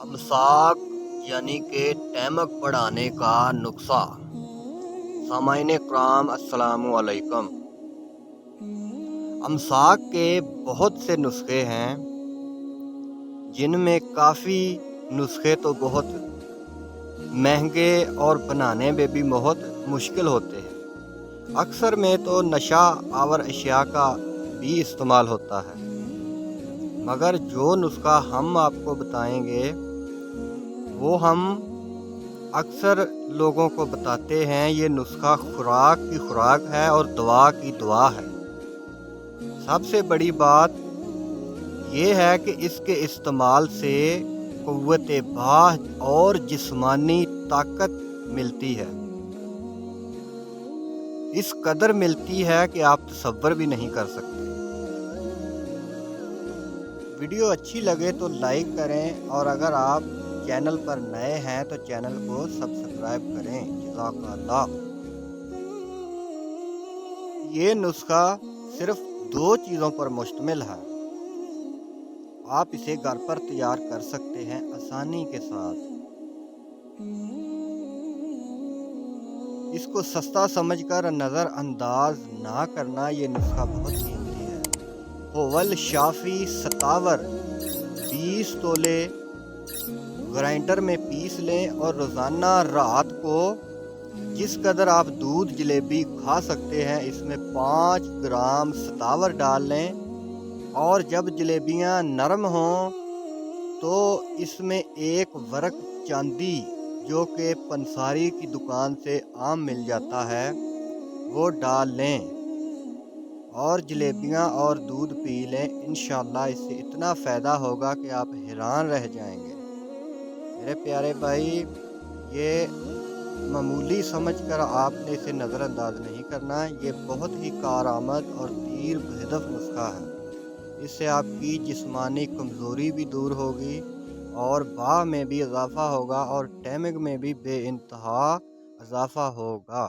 امساک یعنی کہ ٹیمک بڑھانے کا نسخہ۔ سامعین کرام السلام علیکم۔ امساک کے بہت سے نسخے ہیں، جن میں کافی نسخے تو بہت مہنگے اور بنانے میں بھی بہت مشکل ہوتے ہیں۔ اکثر میں تو نشہ آور اشیاء کا بھی استعمال ہوتا ہے، مگر جو نسخہ ہم آپ کو بتائیں گے وہ ہم اکثر لوگوں کو بتاتے ہیں۔ یہ نسخہ خوراک کی خوراک ہے اور دوا کی دوا ہے۔ سب سے بڑی بات یہ ہے کہ اس کے استعمال سے قوت باہ اور جسمانی طاقت ملتی ہے، اس قدر ملتی ہے کہ آپ تصور بھی نہیں کر سکتے۔ ویڈیو اچھی لگے تو لائک کریں، اور اگر آپ چینل پر نئے ہیں تو چینل کو سبسکرائب کریں۔ جزاک اللہ۔ یہ نسخہ صرف 2 چیزوں پر مشتمل ہے۔ آپ اسے گھر پر تیار کر سکتے ہیں آسانی کے ساتھ۔ اس کو سستا سمجھ کر نظر انداز نہ کرنا، یہ نسخہ بہت قیمتی ہے۔ ہوول شافی 57 20 تولے گرائنڈر میں پیس لیں، اور روزانہ رات کو جس قدر آپ دودھ جلیبی کھا سکتے ہیں اس میں 5 گرام 57 ڈال لیں، اور جب جلیبیاں نرم ہوں تو اس میں 1 ورق چاندی جو کہ پنساری کی دکان سے عام مل جاتا ہے وہ ڈال لیں، اور جلیبیاں اور دودھ پی لیں۔ انشاءاللہ اس سے اتنا فائدہ ہوگا کہ آپ حیران رہ جائیں گے۔ میرے پیارے بھائی، یہ معمولی سمجھ کر آپ نے اسے نظر انداز نہیں کرنا۔ یہ بہت ہی کارآمد اور تیر بہدف نسخہ ہے۔ اس سے آپ کی جسمانی کمزوری بھی دور ہوگی، اور باہ میں بھی اضافہ ہوگا، اور ٹیمک میں بھی بے انتہا اضافہ ہوگا۔